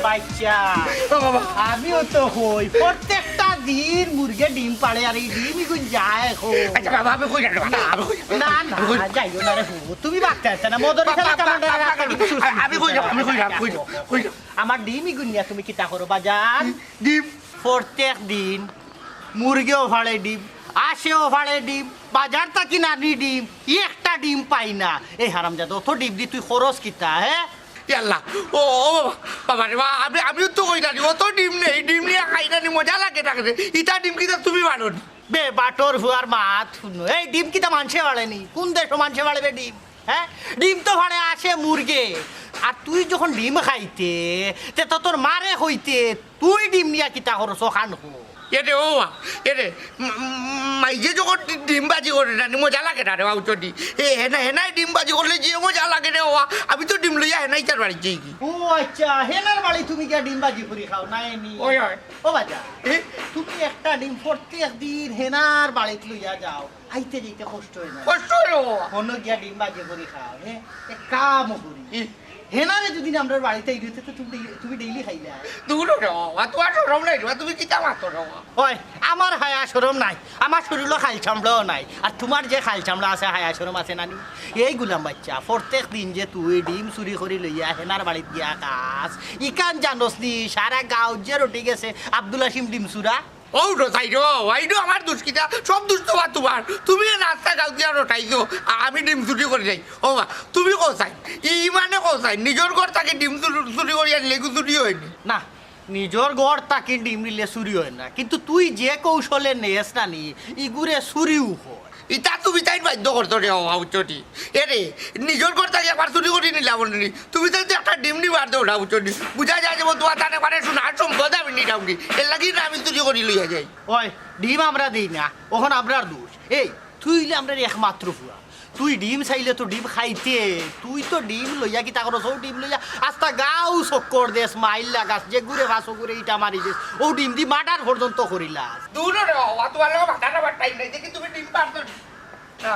বাচ্চা আমিও তো হই প্রত্যেকটা দিন মুরগে ডিম পাড়ে আর এই ডিমই গুন যায় না না যাইও না রে তুমি বাচ্চা আছে না মদন আমার ডিমই গুনিয়া তুমি কিতা করো বাজান ডিম প্রত্যেক দিন মুরগিও ফাড়ে ডিম আসেও ফাড়ে ডিম বাজার থাকি নানি ডিম একটা ডিম পাই না এই হারামজাদা অত ডিম দি তুই খরচ কিতা হ্যাঁ আল্লাহ ও বাবা রে বাবা আমিও তো কই জানি অত ডিম নেই ডিম নিয়ে খাই না মজা লাগে থাকে ইটা ডিম কিতা তুমি বানো বে বাটর হুয়ার মাত শুনো এই ডিম কিতা মানছে বাড়েনি কোন দেশ মানছে বাড়বে ডিম হ্যাঁ ডিম তো ভাড়ে আসে মুরগে আর তুই যখন ডিম খাইতে তে তো তোর মারে হইতে তুই ডিম নিয়া কিতা করছ খান হো এরে ও এরে মাইজে যখন ডিম বাজি করে না মজা লাগে না রে বাবুচটি এ হেনাই ডিম বাজি করলে যে মজা লাগে রে ও আমি তো ডিম লইয়া হেনাই চার বাড়ি যাই কি ও আচ্ছা হেনার বাড়ি তুমি কি ডিম বাজি করে খাও না এনি ওই ও বাজা তুমি একটা ডিম প্রত্যেক দিন হেনার বাড়িতে লইয়া যাও আইতে যাইতে কষ্ট হয় না কষ্ট হয় কোন গিয়া ডিম বাজি করে খাও হ্যাঁ এক কাম করি হেনারে যদি আমরা বাড়িতে ইরিতে তো তুমি ডেইলি খাইলা দূর রে তো আর শরম নাই তুমি কি তা মাতো রে ওই আমার হায়া শরম নাই আমার শরীরও খাল চামড়াও নাই আর তোমার যে খাল চামড়া আছে হায়া শরম আছে নানি এই গুলাম বাচ্চা প্রত্যেক দিন যে তুই ডিম চুরি করে লইয়া হেনার বাড়িত গিয়া কাজ ইকান জানোস নি সারা গাঁও যে রটি গেছে আব্দুল হাশিম ডিম সুরা ও রোটাই রো ওইডো আমার দুষ্কিতা সব দুষ তোমার তুমি রাস্তা গাও দিয়া রোটাইছো আমি ডিম চুরি করে যাই ও মা তুমি কোথায় মানে কোথায় নিজের ঘর তাকে ডিম চুরি করি আর লেগু চুরি হয়নি না নিজের ঘর তাকে ডিম নিলে চুরি হয় না কিন্তু তুই যে কৌশলে নেস না নি ইগুরে চুরিও হয় ইটা তুমি তাই বাধ্য করতো রে উচ্চটি এরে নিজের ঘর তাকে একবার চুরি করে নিলাম তুমি তো একটা ডিম নিবার দেও না উচ্চটি বুঝা যায় যে তোমার তার একবারে শোনার সম্পদ আমি নিলাম কি এর লাগি না আমি চুরি করে লইয়া যাই ওই ডিম আমরা দিই না ওখান আপনার দোষ এই তুই আমরা একমাত্র ফুয়া তুই ডিম চাইলে তো ডিম খাইতে তুই তো ডিম লইয়া কি তা করো সব ডিম লইয়া আস্তা গাও চক্কর দেশ মাইল লাগাস যে ঘুরে ভাসো ঘুরে ইটা মারি দেশ ও ডিম দি মাটার পর্যন্ত করিলাস দূর রে তোমার লোক মাথাটা বাটাই নাই দেখি তুমি ডিম পারতো না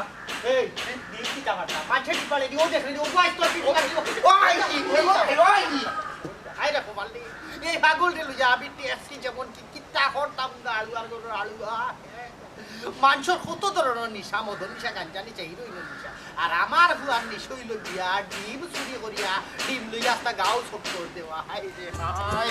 এই ডিম কি তা মাটা মাছে দি পালে ও দেখলি ও গাইস তো ডিম লাগি ওই আই রাখো মালদি এই পাগল রে লইয়া আমি টেস্টি যেমন কি কিতা করতাম না আলু আর গরু আলু মানুষের কত ধরনের নিশা মদন নিশা গাঞ্জা নিশা হিরোইন নিশা আর আমার হুয়ার নিশই লইয়া ডিম চুরি করিয়া ডিম লইয়া একটা গাও সব করে দেওয়া হাই রে হাই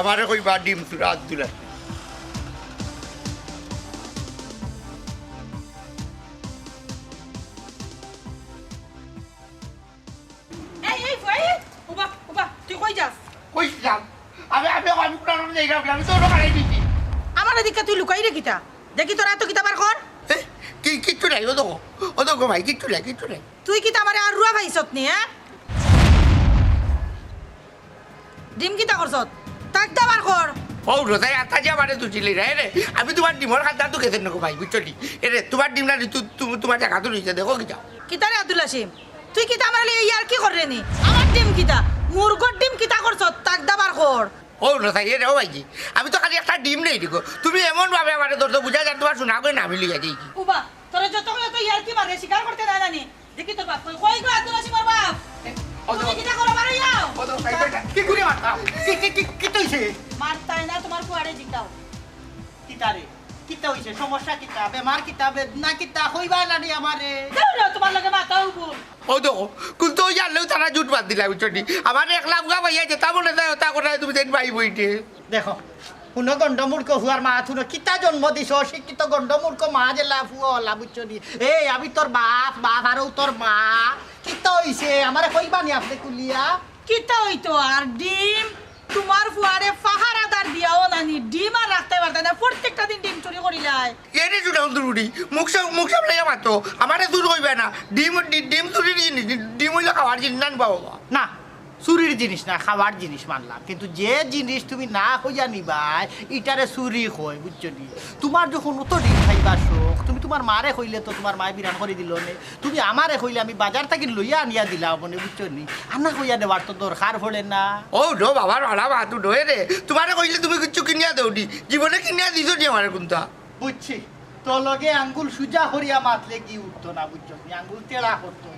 আমারে কইবা ডিম চুরা আব্দুল আমার এদিকে তুই লুকাই রে কিতা দেখি তোর এত কিতা বার কর কিচ্ছু নাই ও তো ভাই কিচ্ছু নাই তুই কিতা আমারে আর রুয়া ভাইছত নি হ্যাঁ ডিম কিতা করছত তাক দাবার কর ও রোজাই আতা যে আমারে দুচিলি রে আমি তোমার ডিমর খাতা তো খেতে নকো ভাই বুঝছলি এরে তোমার ডিম না তোমার জায়গা তো নিচে দেখো কি যাও কিতা রে আব্দুল হাসিম তুই কিতা আমারে ইয়ার কি করে নি আমার ডিম কিতা মুরগর ডিম কিতা করছত তাক দাবার কর ও না তাই রে ও ভাইজি আমি তো খালি একটা ডিম নেই দিগো তুমি এমন ভাবে আমারে ধরতে বুঝা যায় তোমার শোনা করে না মিলি যাই উবা তোরা যত ইয়ার কি মারে শিকার করতে না জানি দেখি তোর বাপ কই গো আব্দুল হাসিমের বাপ তুমি কিটা করো মারো যাও কি করে মারতাম কি তৈছে মারতাই না তোমার কুয়ারে জিতাও কিতারে কিতা হইছে সমস্যা কিতা বেমার কিতা বেদনা কিতা হইবা না নি আমারে দাও তোমার লগে মাথা উপর ও দেখো কিন্তু ওই জানলেও তারা জুট বাদ দিলা বুঝছি আমার 1 লাখ ভাইয়া যেতা বলে যায় ওটা করে তুমি দেন ভাই বইটে দেখো কোনো গণ্ডমূর্খ হুয়ার মা তুই কিতা জন্ম দিছ অশিক্ষিত গণ্ডমূর্খ মা যে লাভ হুয়া বুঝছো নি এই আমি তোর বাপ বাপ আর তোর মা কিতা হইছে আমারে কইবা নি আপনি কুলিয়া কিতা হইতো আর ডিম তোমার ফুয়ারে পাহারাদার দিয়াও নানি ডিম আর রাখতে পারতে না প্রত্যেকটা দিন ডিম চুরি করিলাই এনে জুড়ে দুরুড়ি মুখ সামলে মাতো আমারে দূর হইবে না ডিম চুরি জিনিস ডিম হইলে খাওয়ার জিনিস না বাবা না চুরির জিনিস না খাওয়ার জিনিস মানলাম কিন্তু যে জিনিস তুমি না হইয়া নিবাই ইটারে চুরি হয় বুঝছো নি তোমার যখন অত ডিম খাইবা শোক তুমি তোমার মারে হইলে তো তোমার মায়ে বিরান করে দিল নে তুমি আমারে হইলে আমি বাজার থেকে লইয়া আনিয়া দিলাম মনে বুঝছো নি আনা হইয়া দেওয়ার তো দরকার হলে না ও ডো বাবার ভাড়া বাতু ডোয়ে রে তোমারে কইলে তুমি কিছু কিনিয়া দেউডি জীবনে কিনিয়া দিছো নি আমার কোনটা বুঝছি তো লগে আঙ্গুল সুজা হরিয়া মাতলে কি উঠতো না বুঝছো নি আঙ্গুল তেড়া করতো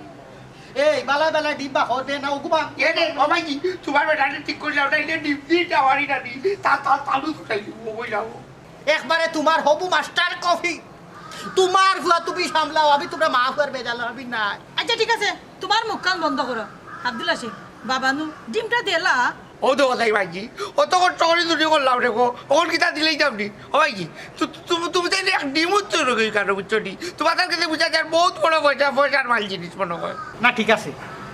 এই বালা বেলা ডিব্বা হবে না ওগুবা এনে ও ভাইজি তোমার বেটাকে ঠিক করে যাও তাইলে ডিম দি যাওয়ারি না দি তালু ফুটাই ওই যাও একবারে তোমার হবু মাস্টার কফি তোমার ফুয়া তুমি সামলাও আমি তোমরা মা ফুয়ার বেজাল হবি না আচ্ছা ঠিক আছে তোমার মুখ কান বন্ধ করো আব্দুল হাসিম বাবানু ডিমটা দেলা ও তো কথাই ভাইজি অত কষ্ট করে চুরি করলাম রেখো ওর কিতা দিলেই যাবনি ও ভাইজি তুমি তাই এক ডিম হচ্ছে রোগী কেন বুঝছো নি তোমার কাছে বুঝা যায় বহুত বড় পয়সার মাল জিনিস মনে হয় না ঠিক আছে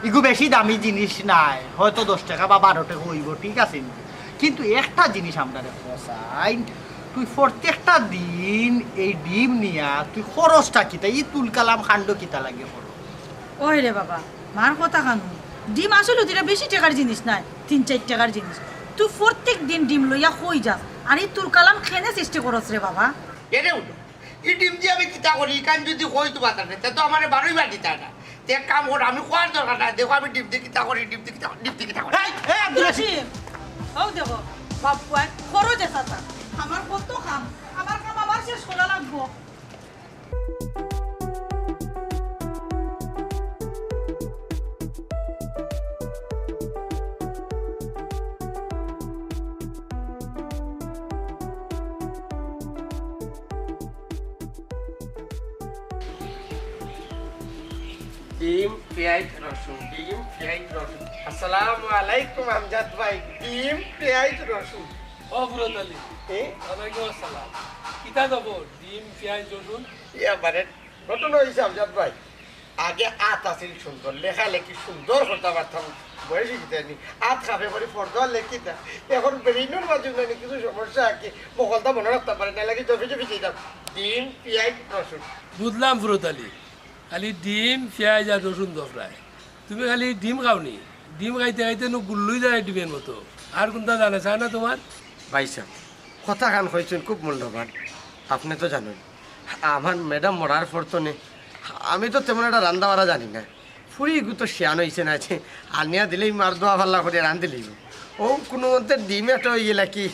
এগু বেশি দামি জিনিস নাই হয়তো 10 টাকা বা 12 টাকা হইব ঠিক আছে কিন্তু একটা জিনিস আমরা ফসাই তুই প্রত্যেকটা দিন এই ডিম নিয়া তুই খরচটা কিতা ই তুল কালাম খান্ড কিতা লাগে খরচ ওই রে বাবা মার কথা কানু ডিম আসলে ওটা বেশি টাকার জিনিস নাই 3-4 টাকার জিনিস তুই প্রত্যেক দিন ডিম লইয়া কই যাস আর এই তুল কালাম খেনে সৃষ্টি করছ রে বাবা এরে উঠো এই ডিম দিয়ে আমি কিতা করি কান যদি কই তো বাতা না তা তো আমার বারোই বাড়ি তা না তে কাম কর আমি কোয়ার দরকার না দেখো আমি ডিম দিয়ে কিতা করি ডিম দিয়ে কিতা করি এই আব্দুল হাসিম ও দেখো বাপুয়া করো যে সাতা আমার কত কাম আমার শেষ করা লাগবো ডিম পেঁয়াজ রসুন আসসালামু আলাইকুম আমজাদ ভাই ডিম পেঁয়াজ রসুন ও ফুরত আলী ওয়ালাইকুম আসসালাম কিতা দেব ডিম পেঁয়াজ রসুন এবারে ঘটনা হয়েছে আমজাদ ভাই আগে আত আছিল সুন্দর লেখালেখি সুন্দর করতে পারতাম বয়সে কিতানি আত খাবে করে ফর্দা লেখিতা এখন ব্রেইনের মাঝে জানি কিছু সমস্যা আছে মকলটা মনে রাখতে পারে না লাগে জফি জফি দিতাম ডিম পেঁয়াজ রসুন বুঝলাম ফুরত আলী খালি ডিম পেঁয়াজ আর রসুন দফরায় তুমি খালি ডিম খাওনি ডিম খাইতে খাইতে গুল্লুই যায় ডিমের মতো আর কোনটা জানা চায় না তোমার ভাই সাহেব কথা খান হয়েছেন খুব মূল্যবান আপনি তো জানেন আমার ম্যাডাম মরার পর তো নেই আমি তো তেমন একটা রান্না বাড়া জানি না ফুরি তো শিয়ান হয়েছে না আছে আনিয়া দিলেই মার দোয়া ফাল্লা করে রান দিলেই ও কোনো মধ্যে ডিম একটা হয়ে গেলা কি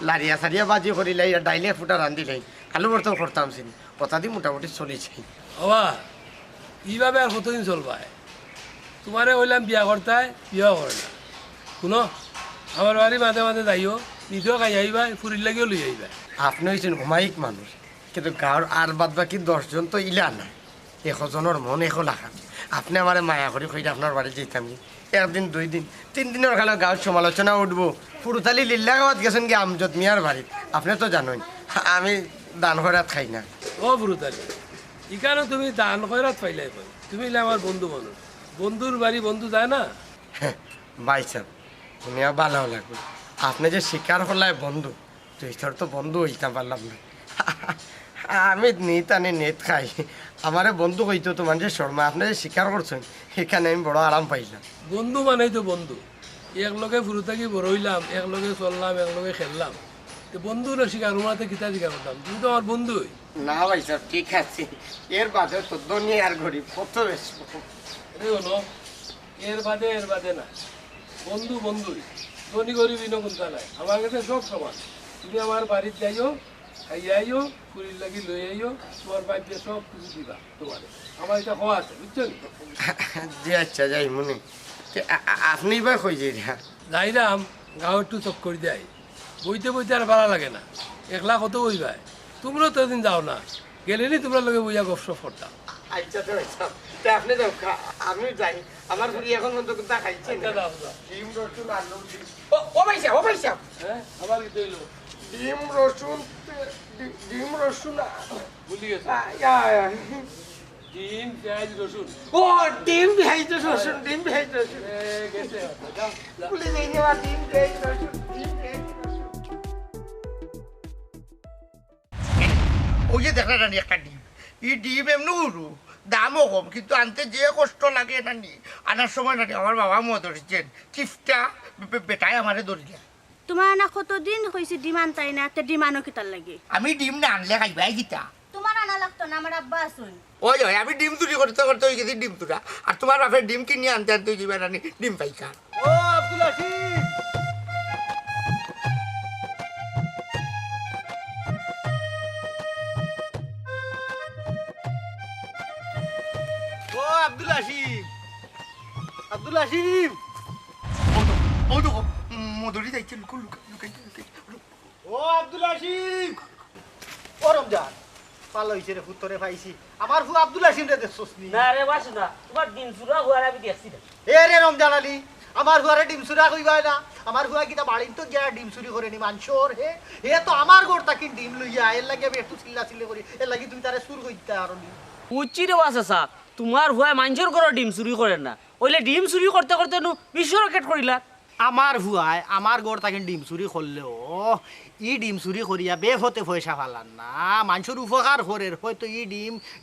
লারিয়া সারিয়া বাজি করিলাই ডাইলে ফুটা রান দিলাই আলু বর্তন করতাম চিনি কথা দিয়ে মোটামুটি চলেছে বাবা এইভাবে আর কতদিন চলবায় তোমারে বললাম বিয়া করতায় বিয়া করে না শুনো আমার বাড়ি মাঝে মাঝে যাইও নিজেও খাই আইবা ফুরির লাগিও লই আইবা আপনি হয়েছেন হুমায়িক মানুষ কিন্তু গাঁর আর বাদ বাকি 10 জন তো ইলা না 100 জনের মন 100 লাখ আপনি আমার মায়া করে কইটা আপনার বাড়ি যেতাম নি 1 দিন 2 দিন 3 দিনের কালে গাঁর সমালোচনা উঠবো পুরুতালি লিল্লা গাঁত গেছেন কি আমজদ মিয়ার বাড়ি আপনি তো জানেন আমি দান খয়রাত খাই না ও ফুরুতালি ইকানো তুমি দান খয়রাত পাইলাই কই তুমি আমার বন্ধু মানুষ বন্ধুর বাড়ি বন্ধু যায় না ভাই সাহেব শুনিয়া ভালো লাগবে আপনি যে স্বীকার করলাই বন্ধু তুই তোর তো বন্ধু হইতে পারলাম না আমি নিত আনি নেট খাই আমারে বন্ধু হইতো তো মানুষের শর্মা আপনি যে স্বীকার করছেন সেখানে আমি বড় আরাম পাইলাম বন্ধু মানেই তো বন্ধু একলগে ফুরু থাকি বড় হইলাম একলগে চললাম একলগে খেললাম তো বন্ধুরা শিকার উমাতে কিতা শিকার করতাম তুমি তো আমার বন্ধুই না ভাই সাহেব ঠিক আছে এর বাদে তো দুনিয়ার গরিব কত বেশি এটাই হলো এর বাদে না বন্ধু বন্ধুই ধনী গরিব ইনো কোনটা নাই আমার কাছে সব সমান তুমি আমার বাড়িতে যাইও খাইয়ে আইও পুরীর লাগি লই আইও তোমার বাড়িতে সব কিছু দিবা তোমার আমার এটা খাওয়া আছে বুঝছো জি আচ্ছা যাই মনে আপনি বা কই যে যাইরাম গাঁও একটু চক্কর দেয় বইতে বইতে আর ভালো লাগে না একলা কত বইবাই তোমরাও তো দিন যাও না গেলে নি তোমরা লগে বইয়া গপসপ করতাম আচ্ছা তো আচ্ছা তা আপনি যাও আমি যাই আমার ফুরি এখন মতো কোনটা খাইছি ডিম রসুন আলু ও ভাইসা হ্যাঁ আবার কি দইলো ডিম রসুন ভুলি গেছে ডিম পেঁয়াজ রসুন ও ডিম ভেজ রসুন গেছে যাও যাও। ভুলে যাই না ডিম ভেজ রসুন ওই যে দেখা রানি একটা ডিম এই ডিম এমনি উড়ু দামও কম কিন্তু আনতে যে কষ্ট লাগে নানি আনার সময় নানি আমার বাবা মো ধরেছেন চিফটা বেটাই আমারে ধরিলেন তোমার না কতদিন হয়েছে ডিমান তাই না একটা ডিমানও কিতার লাগে আমি ডিম না আনলে খাইবাই গীতা তোমার আনা লাগতো না আমার আব্বা আসুন ওই ওই আমি ডিম চুরি করতে করতে ওই গেছি ডিম চুরা আর তোমার বাপের ডিম কিনে আনতে আনতে ওই যাবে রানি ডিম পাইকা ও আব্দুল হাসিম ও আব্দুল হাসিম আব্দুল হাসিম ও তো মধুরি যাইছে লুকাই লুকাই ও আব্দুল হাসিম ও রমজান ভালো হয়েছে রে ফুতরে পাইছি আমার ফু আব্দুল হাসিম রে দেখছস নি না রে বাসু না তোমার দিন সুরা হুয়ার আমি দেখছি না এ রে রমজান আলী আমার হুয়ারে ডিম চুরা কইবা না আমার হুয়া কিটা বাড়িন তো গিয়া ডিম চুরি করে নি মানসর হে তো আমার ঘর তাকি ডিম লইয়া এর লাগে আমি একটু চিল্লা চিল্লি করি এর লাগি তুমি তারে চুর কইতে আর নি উচ্চি রে বাসা তোমার হুয়া মানুষের ঘর ডিম চুরি করেন না ওইলে ডিম চুরি করতে করতে নু বিশ্ব রকেট করিলা আমার হুয়ায় আমার ঘর তাকে ডিম চুরি করলেও ই ডিম চুরি করিয়া বেফতে পয়সা ফালান না মানুষের উপকার করের হয়তো ই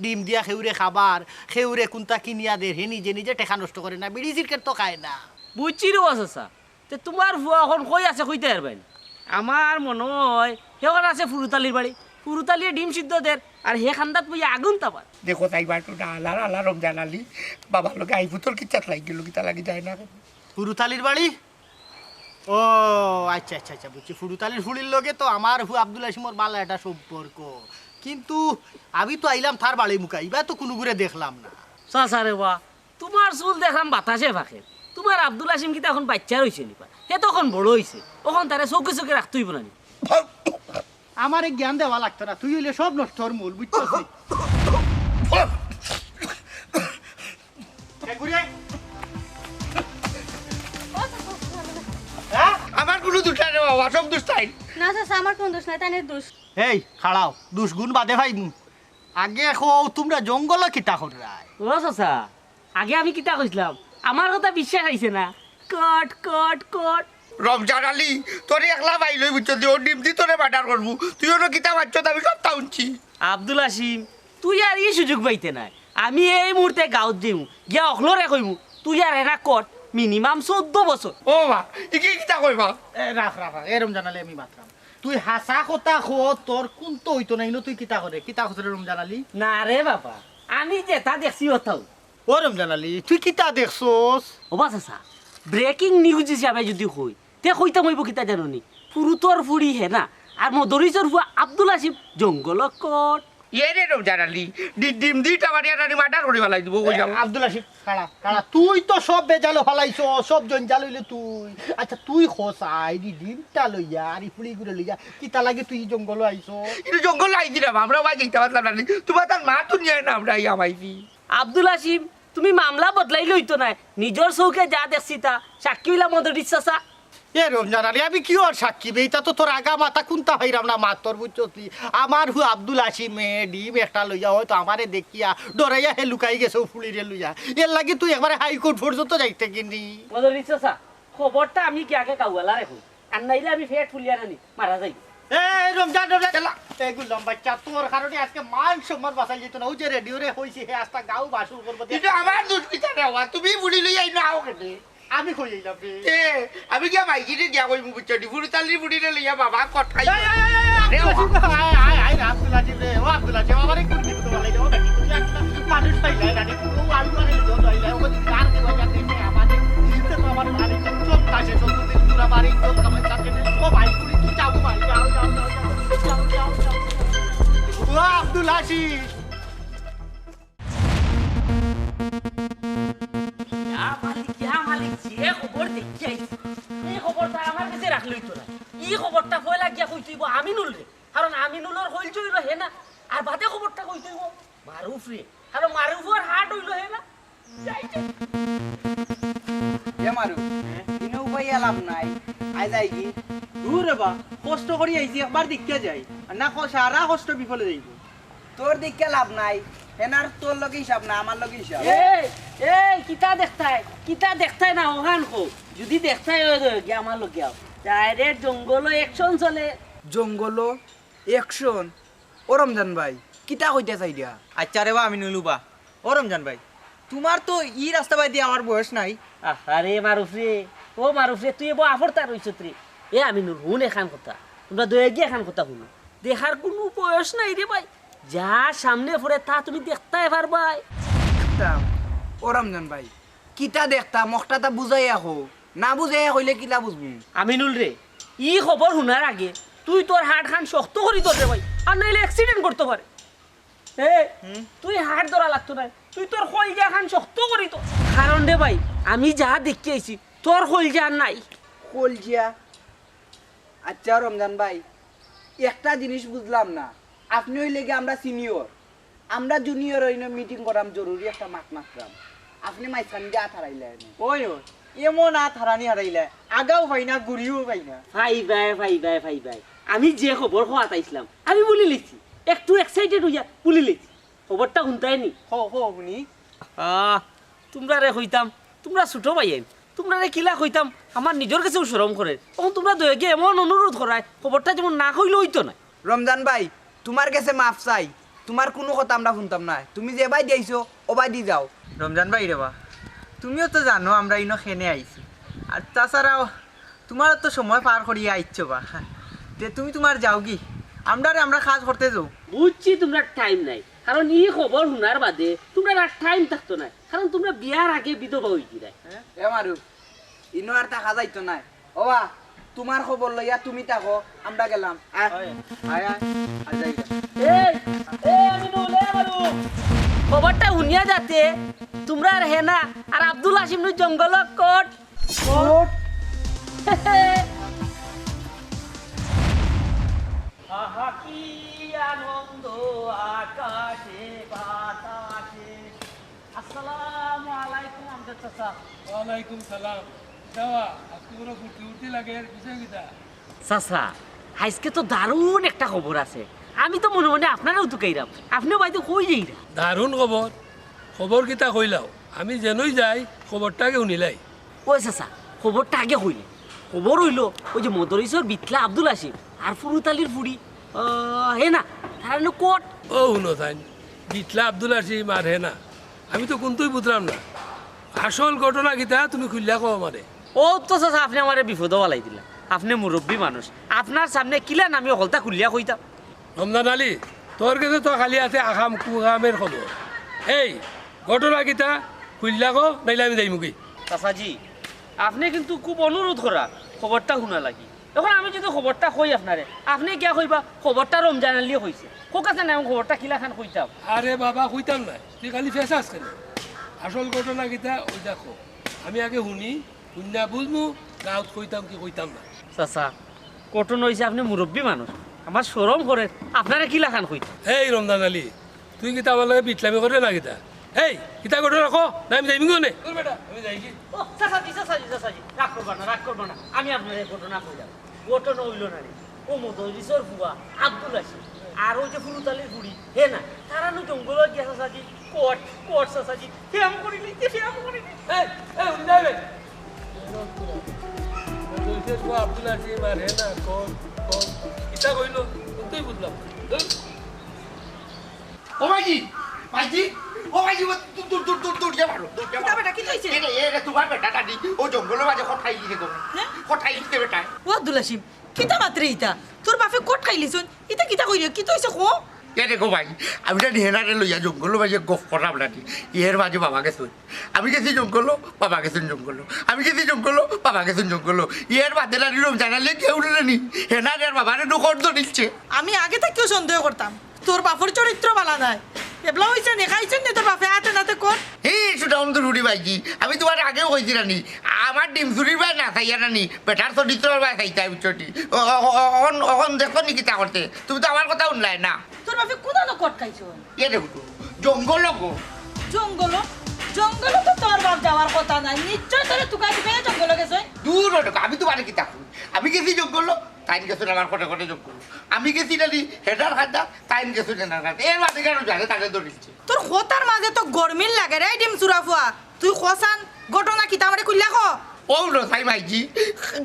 ডিম দিয়া খেউরে খাবার খেউরে কোনটা কিনিয়া দে হে নিজে নিজে টেকা নষ্ট করে না বিড়ি সিরকেট তো খায় না বুঝছি রে বাসা তে তোমার হুয়া এখন কই আছে কইতে পারবেন আমার মনে হয় সেখানে আছে ফুরুতালির বাড়ি ফুরুতালিয়ে ডিম সিদ্ধ দের আর হে খান্দাত বইয়া আগুন তাবার দেখো তাই বার তো আলার আলার রমজান আলী বাবার লোকে আই পুতর কিচ্ছাত লাগি গেল কিতা লাগি যায় না ফুরুতালির বাড়ি ও আচ্ছা আচ্ছা আচ্ছা বুঝছি ফুরুতালির ফুলির লগে তো আমার হু আব্দুল হাসিমর বালা একটা সম্পর্ক কিন্তু আমি তো আইলাম তার বাড়ি মুখা এবার তো কোনো ঘুরে দেখলাম না চাচা রে বা তোমার চুল দেখলাম বাতাসে ফাঁকে তোমার আব্দুল হাসিম কিতা এখন বাচ্চা রয়েছে নিপা সে তখন বড় হয়েছে ওখান তারে চৌকে চৌকে রাখতেই না আমার এই জ্ঞান দেওয়া লাগতো না তুই হইলে সব নষ্ট হর মূল বুঝছিস আমার কোনো দুটা রে বাবা সব দুষ্টাই না চাচা আমার কোন দোষ নাই তানের দোষ এই খাড়াও দুষ্গুণ বাদে ভাই আগে এখন তোমরা জঙ্গল কিতা করায় ও চাচা আগে আমি কিতা কইছিলাম আমার কথা বিশ্বাস আইছে না কট কট কট রমজান আলী তোরে একলা পাই লই বুঝছো তুই ওর ডিম দি তোরে বাটার করবো তুই ওর কিতা বাচ্চ আমি সব তাউনছি আব্দুল হাসিম তুই আর এই সুযোগ পাইতে নাই আমি এই মুহূর্তে গাঁৱত দিম গিয়া অখলরে কইমু তুই আর এনা কট মিনিমাম 14 বছর ও মা ইকি কিতা কইবা রাখ এরম জানালে আমি মাত্রাম তুই হাসা কথা খো তোর কোন তো হইতো নাই তুই কিতা করে কিতা খসরে রম জানালি না রে বাবা আমি যেটা দেখছি ওটাও ও রম জানালি তুই কিতা দেখছস ও বাসা ব্রেকিং নিউজ হিসাবে যদি কই তে কইতা মইব কিতা জাননি ফুরুতর ফুরি হে না আর মদরিসর হুয়া আব্দুল হাসিম জঙ্গল কট এ রে রমজান আলী ডিম দি টামারিয়া রানি বাটার করে ফেলাই দিব কই যাও আব্দুল হাসিম কাড়া তুই তো সব বেজালো ফলাইছ সব জঞ্জাল হইলে তুই আচ্ছা তুই খসাই ডিমটা লইয়া আর ফুলি ঘুরে লইয়া কিতা লাগে তুই জঙ্গল আইছ এটা জঙ্গল আই দিলাম আমরা বাই যাইতে পারলাম না তোমার তার মা তো নিয়ে না আমরা আমাইছি আব্দুল হাসিম তুমি মামলা বদলাই লইতো না নিজের চৌকে যা দেখছি তা সাক্ষী হইলা মদরিস চাচা এ রমজান আলী আমি কি ওর সাক্ষী বেইতা তো তোর আগা মাথা কোনটা হইরাম না মাতর বুঝছলি আমার হু আব্দুল হাসিমে ডিম একটা লইয়া হয়তো আমারে দেখিয়া ডরাইয়া হে লুকাই গেছে ফুলিরে লইয়া এর লাগি তুই একবারে হাইকোর্ট পর্যন্ত যাইতে কিনি মদরিস চাচা খবরটা আমি কি আগে কাউলা রাখো আর নাইলে আমি ফেট ফুলিয়া রানি মারা যাই এই রমজান এগুলো বাচ্চা তোর কারণে আজকে মান সম্মান বাঁচাই যেত না ও যে রেডিও রে হইছে হে আস্তা গাও বাসুর করবো এটা আমার দুষ্কিতা দেওয়া তুমি বুড়ি লই আই না আও কেটে আমি কই যাইলাম রে এ আমি গিয়া মাইকিরে গিয়া কই বুঝছো দি ফুড়ি তালি ফুড়ি রে লইয়া বাবা কট খাই আব্দুল হাসিম রে ও আব্দুল হাসিম আমারে কোন দিকে তো বলাই দাও নাকি তুই একটা মানুষ পাইলাই রানি ও আলু আরে লো দইলা ও কার দেওয়া যাতে আমাদের তো আমার মানে সব কাছে সব তোর আমার ইজ্জত আমার কাছে ও ভাই কুড়ি তুই যাও ভাই যাও যাও যাও যাও যাও যাও ও আব্দুল হাশিম মালিক যে খবর দেখি আইছি এই খবরটা আমার কাছে রাখলই তো না এই খবরটা পয়লা গিয়া কই তুইব আমিনুল রে কারণ আমিনুলের হইল হইল হে না আর বাদে খবরটা কই তুইব মারুফ রে কারণ মারুফের হাট হইল হে না এ মারু ইনো উপায় লাভ নাই আই যাই কি দূর বা কষ্ট করি আইছি একবার দিকে যাই আর না সারা কষ্ট বিফলে যাইব তোর দিকে লাভ নাই এনার তোর লগে হিসাব না আমার লগে হিসাব এই কিতা দেখতাই না ওখান কো যদি দেখতাই গিয়া আমার লগে আও ডাইরেক্ট জঙ্গল অ্যাকশন চলে জঙ্গল অ্যাকশন ও রমজান ভাই কিতা কইতে চাই দিয়া আচ্ছা রে বা আমি নলুবা ও রমজান ভাই তোমার তো ই রাস্তা বাই দিয়ে আমার বয়স নাই আরে মারুফ রে তুই বড় আফরতা রইছত রে এ আমি নুর হুন এখান কথা তোমরা দয়ে গিয়ে এখান কথা শুনো দেখার কোনো বয়স নাই রে ভাই যা সামনে পড়ে তা তুমি দেখতাই পারবাই ও রমজান ভাই কিতা দেখতাম মখটাটা বুঝাই আহো না বুঝাই কইলে কিলা বুঝবি আমিনুল রে ই খবর শোনার আগে তুই তোর হাট খান শক্ত করি তোর রে ভাই আর নাইলে অ্যাক্সিডেন্ট করতে পারে তুই হাট ধরা লাগতো না তুই তোর কলজা খান শক্ত করি তো কারণ রে ভাই আমি যা দেখতে আইছি তোর কলজা আর নাই কলজিয়া আচ্ছা রমজান ভাই একটা জিনিস বুঝলাম না আপনি হইলে গিয়ে আমরা সিনিয়র আমরা জুনিয়র হইনে মিটিং করাম জরুরি একটা মাত মাত্রাম আপনি মাইখান গিয়ে আত হারাইলে ওই এমন আত হারানি হারাইলে আগাও পাই না ঘুরিও পাই না ভাই আমি যে খবর হওয়াত আইছিলাম আমি বলি লিখছি একটু এক্সাইটেড হইয়া বলি লিখছি খবরটা শুনতাই নি শুনি তোমরা রে হইতাম তোমরা ছোট ভাইয়েন তোমরা রে কিলা হইতাম আমার নিজের কাছেও শরম করে তখন তোমরা দয়ে গিয়ে এমন অনুরোধ করায় খবরটা যেমন না কইলে হইতো না রমজান ভাই তোমার কাছে মাফ চাই তোমার কোনো কথা আমরা শুনতাম না তুমি যে বাই দিয়েছো ও বাই দি যাও রমজান ভাই রে বা তুমিও তো জানো আমরা ইনো খেনে আইছি আর তাছাড়াও তোমার তো সময় পার করিয়ে আইছো বা তে তুমি তোমার যাও কি আমরা কাজ করতে যাও বুঝছি তোমরা টাইম নাই কারণ এই খবর শোনার বাদে তোমরা আর টাইম থাকতো না কারণ তোমরা বিয়ার আগে বিধবা হইছি না এ মারু ইনো আর টাকা যাইতো না ও বা তোমার খবর লইয়া তুমি থাকো আমরা গেলাম খবরটা শুনিয়া যাতে তোমরা আর হেনা আর আব্দুল হাসিম জঙ্গল কোট কি আনন্দ আকাশে বাতাসে আসসালামু আলাইকুম আমজাদ চাচা ওয়ালাইকুম সালাম দাওয়া আজকে পুরো ফুটি লাগে বিষয় কিটা চাচা আজকে তো দারুণ একটা খবর আছে আমি তো মনে মনে আপনারাও তো কাইরাম আপনিও বাইতে কই যাইরা দারুণ খবর কিটা কইলাও আমি যেনই যাই খবরটাকে শুনিলাই ওই চাচা খবরটা আগে হইলে খবর হইলো ওই যে মদরিসর বিটলা আব্দুল হাসিম আর ফুরুতালির ফুড়ি হে না তার কোট ও শুনো তাই বিটলা আব্দুল হাসিম আর হে না আমি তো কোনটাই বুঝলাম না আসল ঘটনা কিটা তুমি খুললা কো আমারে ও তো চাচা আপনি আমার বিপদ বালাই দিলা আপনি মুরব্বী মানুষ আপনার সামনে কিলা আমি হলতা খুলিয়া কইতাম রমজান আলী তোর কাছে তো খালি আছে আখাম কুখামের খবর এই ঘটনা কিটা খুললা কো নাইলে আমি যাই মুখি চাচাজি আপনি কিন্তু খুব অনুরোধ করা খবরটা শুনা লাগি এখন আমি যদি খবরটা কই আপনারে আপনি কিয়া কইবা খবরটা রমজান আলী কইছে কোক আছে না খবরটা কিলা খান কইতাম আরে বাবা কইতাম না তুই খালি ফেসাস কেন আসল ঘটনা কিটা ওই দেখো আমি আগে শুনি শুননা বুঝমু গাঁত কইতাম কি কইতাম না চাচা কটন হইছে আপনি মুরব্বী মানুষ আমার শরম করে আপনারে কিলা খান কইতাম এই রমজান আলী তুই কিতা আমার লগে বিটলামি করে না কিতা এই কিতা ঘটনা রাখো না আমি যাইমি কোনে তোর বেটা আমি যাই কি ও চাচাজি রাগ করবা না আমি আপনার ঘটনা কইলাম ঘটনা হইল না রে ও মদরিসর বুয়া আব্দুল হাসিম আর ওই যে ফুরুতালির বুড়ি হে না তারা নো জঙ্গল গিয়া চাচাজি কোট চাচাজি ফেম করি লিখতে ফেম করি এই উনি যাবে আব্দুল হাসিম আর হে না কোন কিতা কইলো তুই বুঝলাম ও ভাইজি দূর যা ভালো এটা তোমার বেটাটা দি ও জঙ্গলের মাঝে খটাই গিয়ে গো খটাই গিয়ে বেটা ও আব্দুল হাসিম কিতা মাত্রে ইতা তোর বাপে কোট খাইলিছুন ইতা কিতা কইরে কি তইছে কো এ দেখো ভাই আমি জানি হেনারে লইয়া জঙ্গল মাঝে গফ করাম নাকি এর মাঝে বাবা গেছুন আমি গেছি জঙ্গল বাবা গেছেন জঙ্গল আমি গেছি জঙ্গল বাবা গেছেন জঙ্গল এর বাদে নানি জানালে কেউ নেনি হেনারে আর বাবারে দুঃখ দিচ্ছে আমি আগে থেকেও সন্দেহ করতাম তোর বাপর চরিত্র বালা নাই এবলা হইছে দেখাইছেন নি তোর বাপে হাতে নাতে কর সেটা অন্ত রুটি ভাইজি আমি তোমার আগেও কইছি রানি আমার ডিম চুরির ভাই না চাইয়া রানি বেটার চরিত্রের ভাই চাইতে আমি চটি অখন দেখো নি কিতা করতে তুমি তো আমার কথা শুনলাই না তোর বাপে কোদানো কট খাইছো এ দেখো তো জঙ্গল গো জঙ্গল জঙ্গল তো তোর বাপ যাওয়ার কথা নাই নিশ্চয় তোরে তুকাই তুকাই জঙ্গল গেছে দূর ওটা আমি তোমার কিতা করি আমি গেছি জঙ্গল তাই গেছো আমার কোটে কোটে জঙ্গল আমি গেছি নানি হেডার খাড্ডা তাই গেছো হেডার খাড্ডা এর মাঝে কেন জানে তাকে ধরিচ্ছে তোর খোতার মাঝে তো গরমিল লাগে রে ডিম চুরাফুয়া তুই খসান ঘটনা কি তামারে কইলা ক ও নো সাই ভাইজি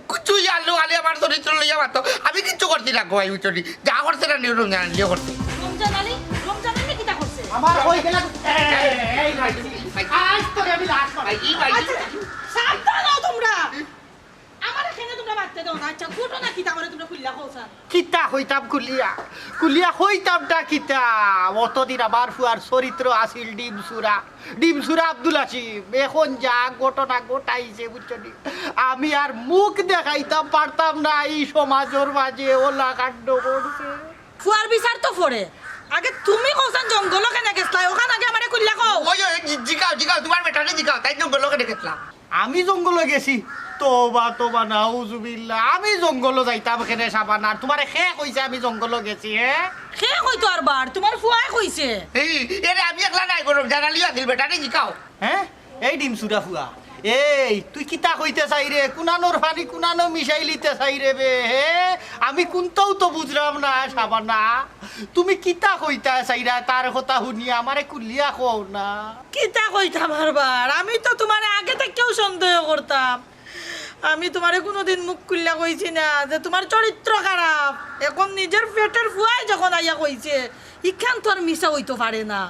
কিছু জানলো আলে আমার চরিত্র লইয়া মাতো আমি কিচ্ছু করতে না গোয়াই উচরি যা করতে না নিউ রমজান আলী করতে রমজান আলী কিটা করছে আমার হই গেল এই ভাইজি আজ তোরে আমি লাশ ভাইজি ভাইজি সাবধান হও তোমরা আমার এখানে তোমরা মারতে দাও না আচ্ছা ঘটনা কি তামারে তোমরা কইলা খসান কিতা হইতাম কুলিয়া হইতামটা কিতা অতদিন আমার ফুয়ার চরিত্র আছিল ডিমসুরা আব্দুল হাসিম এখন যা ঘটনা ঘটাইছে বুঝছি আমি আর মুখ দেখাইতাম পারতাম না এই সমাজের মাঝে ওলা কাণ্ড করছে ফুয়ার বিচার তো পড়ে আগে তুমি খসান জঙ্গল কেনে গেছলা ওখানে আগে আমারে কইলা কও ওই জিগাও তোমার বেটাকে জিগাও তাই জঙ্গল লোকে দেখলাম আমি জঙ্গলে গেছি তোবা নাউজুবিল্লাহ আমি জঙ্গলে যাইতাম কেনে সাবানা তোমারে খে কইছে আমি জঙ্গলে গেছি খে কইতো আর বার তোমার ফুয়াই কইছে এই এরে আমি একলা নাই গরম জানালি আছিল বেটাকে জিগাও এই ডিমসুরা ফুয়া এই তুই কিতা কইতে চাই রে কুনানোর পানি কুনানো মিশাই লিতে চাই রে বে আমি কোনটাও তো বুঝলাম না সাবানা তুমি কিতা কইতা চাইরা তার কথা শুনি আমারে কুলিয়া কও না কিতা কইতাম আর বার আমি তো তোমারে আগে থেকেও সন্দেহ করতাম আমি তোমারে কোনোদিন মুখ খুললা কইছি না যে তোমার চরিত্র খারাপ এখন নিজের পেটের ফুয়াই যখন আইয়া কইছে ইখান তো আর মিশা হইতে পারে না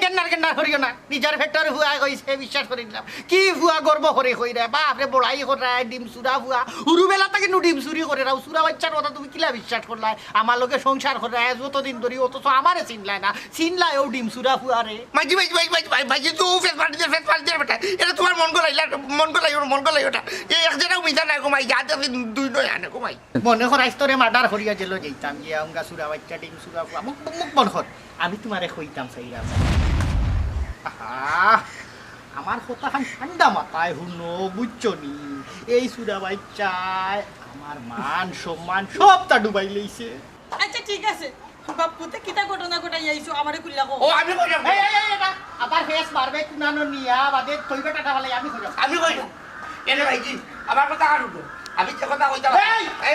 গেন্নার করিও না নিজের ফেক্টর ফুয়া কইছে বিশ্বাস করে দিলাম কি ফুয়া গর্ব করে কই রে বাপরে বড়াই করে ডিম চুরা ফুয়া উরুবেলা থেকে ডিম চুরি করে রাও চুরা বাচ্চার কথা তুমি কিলা বিশ্বাস করলাই আমার লগে সংসার করে যতদিন ধরি অথচ আমারে চিনলাই না চিনলাই ও ডিম চুরা ফুয়া রে মাঝি ভাইজি তো ফেস পাল্টি বেটা এটা তোমার মন গলাই ওটা এই একজনের মিজা নাই ঘুমাই যা দুই নয় আনে ঘুমাই মনে কর আইস্তরে মার্ডার করিয়া জেল যাইতাম গিয়া অঙ্গা চুরা বাচ্চা ডিম চুরা ফুয়া মুখ মন কর আমি তোমারে কইতাম চাইরা আমার কথাখান ঠান্ডা মাথায় হুনো বুঝছো নি এই চুরা বাচ্চায় আমার মান সম্মান সবটা ডুবাই লইছে আচ্ছা ঠিক আছে বাপুতে কিতা ঘটনা ঘটাই আইছো আমারে কইলা কও ও আমি কইলাম আবার ফেস মারবে কুনানো নিয়া বাদে তৈবে টাকা বলে আমি কইলাম এনে ভাইজি আমার কথা কাটুটো আমি যে কথা কইতাম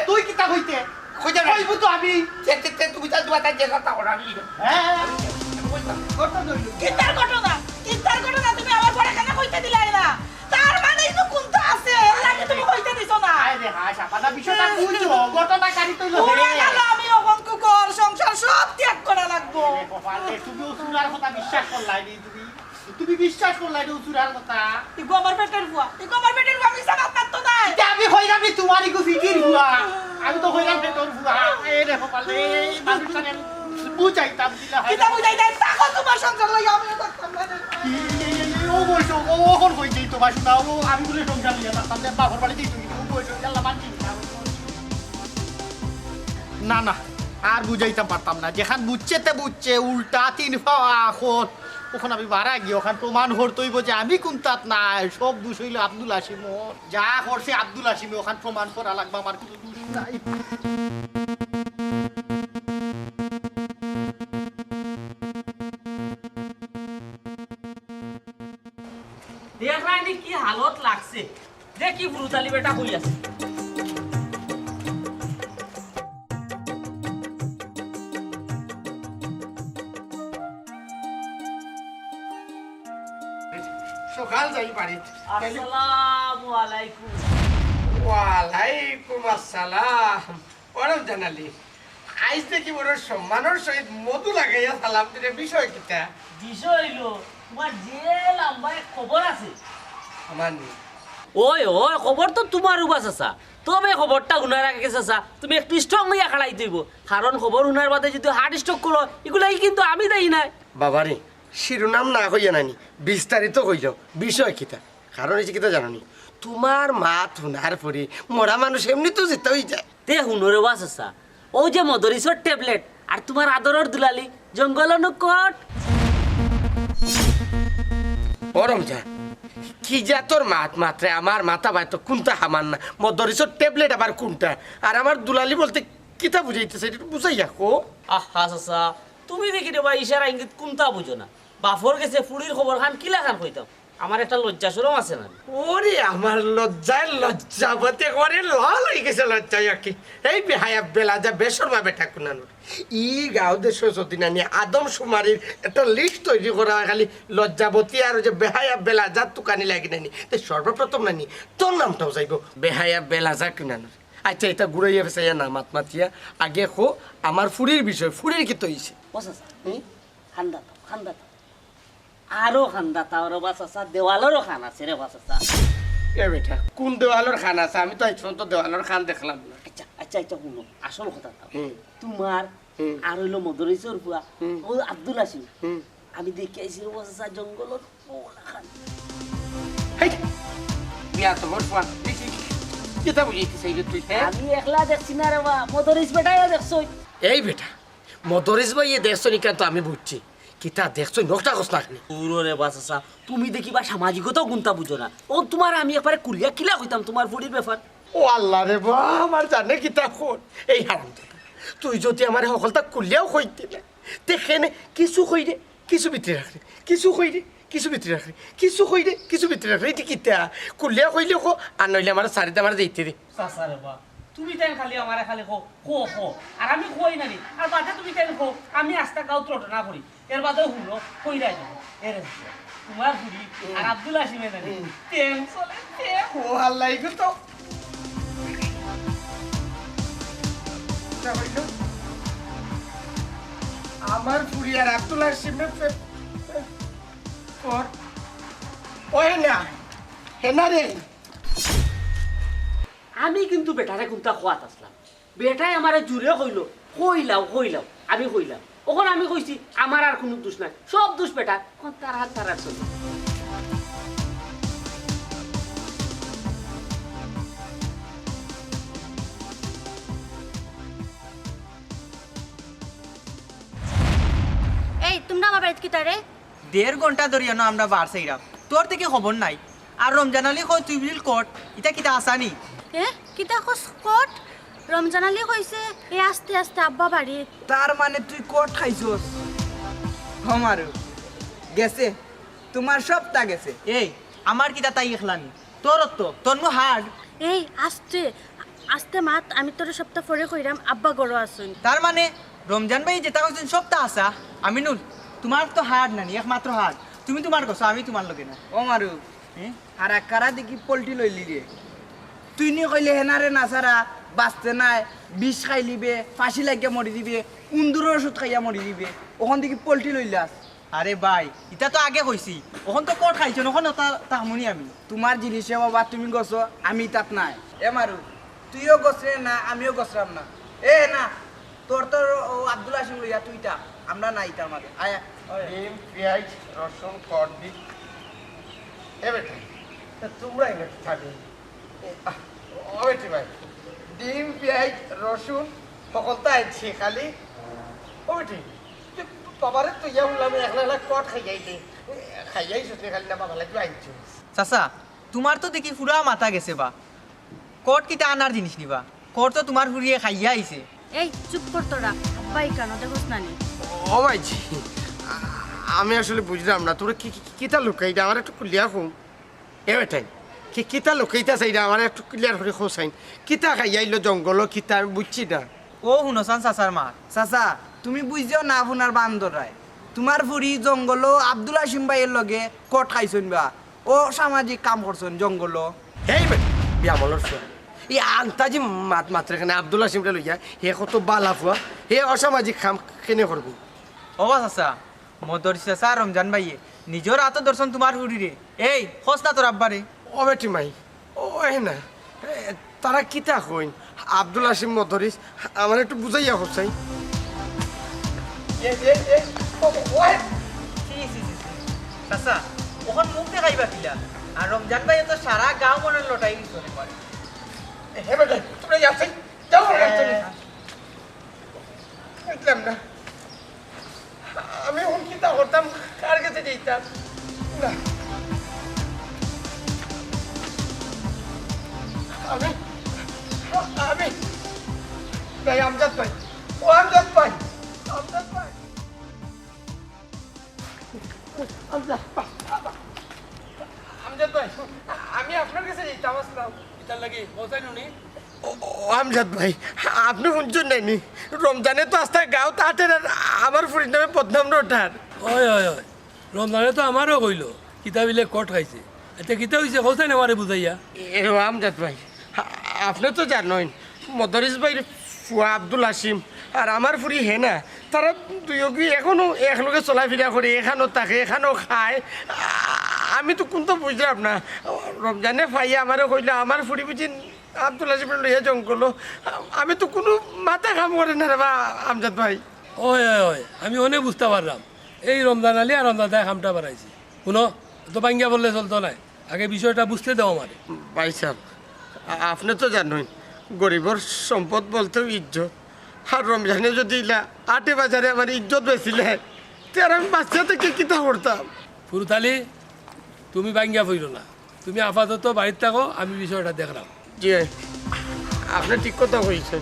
তুই কিতা কইতে কইতাম কইবো তো আমি তুমি তো দুয়া তাই যে কথা করা আমি কিতার ঘটনা তুমি আমার পরে কেন কইতে দিলাই না তার মানে তো কোনটা আছে লাগে তুমি কইতে দিছো না আয় রে হাস আপনা বিষয়টা বুঝছো ঘটনা কারি তো ওরে গেল আমি ওখান কুকর সংসার সব ত্যাগ করা লাগবো তুমি উসুরার কথা বিশ্বাস করলাই নি তুমি বিশ্বাস করলাই নি উসুরার কথা ইগো আমার পেটের বুয়া আমি সাবাত পাত্তো নাই আমি হইরামি তোমারই গো ফিকির বুয়া আমি তো হইরাম পেটর বুয়া এ দেখো পালে মানুষটাকে বুঝাইতাম দিলা হয় কিতা বুঝাইতাম তাকো তোমার সংসার লাগি আমি থাকতাম না ও বলছো ও ওখন কইতেই তো বাসু দাও আমি বলে সংসার লিয়া থাকতাম যে বাপর বাড়ি দিই ও বলছো আল্লাহ মানছি না আর বুঝাইতাম পারতাম না যেখান বুঝছে উল্টা তিন পাওয়া এখন ওখানে আমি বাড়া গিয়ে ওখান প্রমাণ হরতইব যে আমি কোনটাত নাই সব দোষ হইল আব্দুল হাসিম যা করছে আব্দুল হাসিম ওখান প্রমাণ করা লাগবে আমার কোনো দোষ নাই দেখলানি কি হালত লাগছে দেখি ব্রুতালি বেটা কই আছে সকাল যাই পারি আসসালামু আলাইকুম ওয়ালাইকুম আসসালাম ওরম জানালি আইজ দেখি বড় সম্মানের সহিত মধু লাগাইয়া সালাম দিলে বিষয় কিতা বিষয় হইলো তোমার যে লম্বা খবর আছে আমার ওই ওই খবর তো তোমার উবা চাচা, তবে খবরটা শুনার আগে চাচা তুমি একটু স্ট্রং হইয়া খেলাই দিব, কারণ খবর শুনার বাদে যদি হার্ট স্ট্রোক করো এগুলাই কিন্তু আমি দেই নাই। বাবারে শিরোনাম না কইয়া নানি, বিস্তারিত কইল বিষয় কিতা। কারণ এই কিতা জানানি, তোমার মাত হুনার পরে মরা মানুষ এমনি তো যেতে হয়ে যায়। তে শুনরে বা চাচা, ও যে মদরিসর ট্যাবলেট আর তোমার আদরের দুলালি জঙ্গল কট। পরম যা কি যা তোর মাত্রে আমার মাথা ভাই তো কোনটা হামান না, মদরিসর ট্যাবলেট আবার কোনটা, আর আমার দুলালি বলতে কিতা বুঝাইতেছে এটা বুঝাইয়া কো। আহা চাচা, তুমি দেখি রে বা ইশারা ইঙ্গিত কোনটা বুঝো না। বাফর গেছে ফুড়ির খবর খান কিলা খান কইতাম, আমার একটা লজ্জা শরম আছে না। ওরে আমার লজ্জাবতে করে লাল হয়ে গেছে লজ্জায় কি। এই বেহায়া বেলা যা বেসরমা বেটা কুনানোর ই গাঁও দেশ যদি নানি আদম সুমারির একটা লিস্ট তৈরি করা হয় খালি লজ্জাবতী আর যে বেহায়া বেলা যা তুকানি লাগি নানি, সর্বপ্রথম নানি তোর নামটাও যাইব বেহায়া বেলা যা কুনানোর। আচ্ছা এটা ঘুরাইয়া ফেসাইয়া না মাতিয়া আগে খো আমার ফুরির বিষয়, ফুরির কি তৈছে খান্দা তো খান্দা তো আরো খান্দা তাওর বা চাচা, দেওয়ালেরও খান আছে রে বা চাচা। এ বেটা কোন দেওয়ালের খান আছে? আমি তো আজ পর্যন্ত দেওয়ালের খান দেখলাম না। আচ্ছা আচ্ছা আচ্ছা শুনো আসল কথা তোমার আর হইলো মদরিসর বুয়া ও আব্দুল হাসিম, আমি দেখে আইছি রে বা চাচা জঙ্গলত পোলা খান। হেই বিয়া তোমার ফুয়া দেখি কিতা বুঝাইতেছে তুই? আমি একলা দেখছি না রে বা, মদরিস বেটাইও দেখছো। এই বেটা মদরিস ভাই দেখছো নি কেন? তো আমি বুঝছি কিতা দেখছো নকটা কস না পুরো বাসা, তুমি দেখিবা সামাজিকতাও গুনতা বুঝো না। ও তোমার আমি একবারে কুলিয়া কিলা কইতাম তোমার ফুড়ির ব্যাপার। ও আল্লাহ রে বা আমার জানে কিতা কোন এই হারাম তুই যদি আমার সকলটা কুলিয়াও কইতে না দেখেনে কিছু কই রে কিছু ভিতরে রাখলে, কিছু কই রে কিছু ভিতরে রাখলে, কিছু কই রে কিছু ভিতরে রাখলে, এটি কিতা কুলিয়া কইলে কো আর নইলে আমার সারিতে আমার যাইতে রে। চাচা রে বা তুমি তাই খালি আমারে খালি খো খো খো আর আমি খোই না নি, আর বাদে তুমি তাই খো আমি আস্তা গাঁত রটনা করি, এর বাদে হুলো কই রাই যাবো এর তোমার বুড়ি আর আব্দুল হাসিমে জানি তেম চলে তেম। ও আল্লাহ ইগো তো আমার পুরি আর আব্দুল হাসিমে পর ওই না হেনা রে। আমি কিন্তু বেটারে কোনটা খোয়াত আসলাম, বেটাই আমারে জুড়ে কইলো কইলাও কইলাও আমি কইলাম, ওখন আমি কইছি আমার আর কোনো দোষ নাই, সব দোষ বেটা কোন তার হাত তার আর চলে। এই তোমরা আমার বাড়িতে কি তারে 1.5 ঘন্টা ধরিয়া না আমরা বার সাইরাম, তোর থেকে খবর নাই। আর রমজান আলী কই তুই বিল কোট এটা কিতা আসানি? কিতা কস কোট? রমজান আলী কইছে এই আস্তে আস্তে আব্বা বাড়ি। তার মানে তুই কোট খাইছস? আমারও গেছে, তোমার সবটা গেছে। এই আমার কিতা তাই এখলানি, তোর তো তোর নু হার্ড। এই আস্তে আস্তে মাত, আমি তোর সপ্তাহ পরে কইরাম আব্বা গড় আসুন। তার মানে রমজান ভাই যেটা কইছেন সবটা আসা। আমিনুল তোমার তো হার্ড নানি, একমাত্র হার্ড তুমি তোমার কইছো, আমি তোমার লগে না। ও মারু আর কারা দেখি পল্টি লইলি রে, তুই নি কইলে হেনারে নাসারা বাঁচতে নাই, বিষ খাই লিবে, ফাঁসি লাগিয়া মরি দিবে, উন্দুরের ওষুধ খাইয়া মরি দিবে, ওখান থেকে পল্টি লইলাস। আরে ভাই এটা তো আগে কইছি, ওখান তো কট খাইছো, ওখান তাহমনি আমি তোমার জিনিসে বাবা তুমি গছো, আমি তাত নাই। এ মারু তুইও গছরে না আমিও গছরাম না। এ না তোর তোর আব্দুল হাসিম লইয়া তুই তা আমরা নাই তার মাঝে আয়া ডিম পেঁয়াজ রসুন কর দি। এ বেটা তোমরা এনে থাকবে ও বেটি ভাই ডিম পেঁয়াজ রসুন সকলটা আনছি খালি। ও বেটি বাবারে তুই ইয়া বললাম একলা একলা কট খাইয়াইলে খাইয়াইছিস খালি না বাবা লাগবে আনছি। চাচা তোমার তো দেখি পুরা মাথা গেছে বা, কট কিটা আনার জিনিস নিবা, কট তো তোমার ফুরিয়ে খাইয়া আইছে। এই চুপ কর তোরা, আব্বাই কেন দেখোস না নি? ও ভাইজি আমি আসলে বুঝলাম না তোরা কিতা লুকাইটা আমার একটু ক্লিয়ার হোম। এ বেটাই কিতা লুকাইতা চাইটা আমার একটু ক্লিয়ার করে খোঁসাইন, কিতা খাইয়াইলো জঙ্গল কিতা আমি বুঝছি না। ও শুনসান চাচার মা, চাচা তুমি বুঝছেও না আপনার বান্দর রায়, তোমার ফুরি জঙ্গল আব্দুল হাসিম ভাইয়ের লগে কট খাইছেন বা, ও সামাজিক কাম করছেন জঙ্গল। এই বেটা বিয়ামলর ফুয়া এই আন্তাজি মাত্র এখানে আব্দুল হাসিমটা লইয়া হে কত বালা ফুয়া হে অসামাজিক কাম কেনে করবো? ও চাচা মদর চাচা রমজান ভাইয়ে নিজের হাতে দর্শন তোমার ফুরি রে, এই খোঁজ না তোর আব্বারে। ও বেটি মাই ওই না তারা কিতা কইন আব্দুল হাশিম মদরিস আমার একটু বুঝাইয়া হচ্ছাই চাচা ওখান মুখ দেখাইবা কিলা আর রমজান ভাই তো সারা গাঁও মনে লটাই চলে পারে হে বেটা তোমরা যাচ্ছি যাও বুঝলাম না আমি এখন কিতা করতাম কার কাছে যেতাম না আমি আমি ভাই আমজাদ ভাই ও আমজাদ ভাই আমজাদ ভাই আমজাদ ভাই আমি আপনার কাছে যেতাম আসলাম এটার লাগে কোথায় নুনি আমজাদ ভাই আপনি শুনছেন নাইনি রমজানে তো আস্তে গাঁও তাঁতের আমার ফুরির নামে বদনাম ওঠার ওই ওই ওই রমজানে তো আমারও কইল কিতাবিলে কট খাইছে এটা কিতা হয়েছে কোথায় আমারে বুঝাইয়া এ আমজাদ ভাই আপনি তো জানেন মদরিস ভাইয়ের ফুয়া আব্দুল হাশিম আর আমার ফুরি হে না তারা দুইও কি এখনো একলগে চলাফেরা করে এখানো থাকে এখানো খায় আমি তো কোনটা বুঝলাম না রমজানে ফাইয়া আমারও কইলে আমার ফুরি বুঝি আব্দুল হাশিম লইয়া জঙ্গল আমি তো কোনো মাথা কাম করে না রে বা আমজাদ ভাই ওই ওই ওই আমি অনেক বুঝতে পারলাম এই রমজান আলী আর রমজান দায় খামটা বাড়াইছি শুনো তো বাঙ্গিয়া বললে চলতো না আগে বিষয়টা বুঝতে দাও আমারে ভাই সাহেব আপনি তো জানেন গরিবর সম্পদ বলতেও ইজ্জত আর রমজানে যদি ইলা আটে বাজারে আমার ইজ্জত বেছিলে তার আমি বাচ্চা থেকে কিতা করতাম ফুরুতালি তুমি বাঙ্গিয়া ফইল না তুমি আপাতত বাড়িতে থাকো আমি বিষয়টা দেখলাম জি আপনি ঠিক কথা কইছেন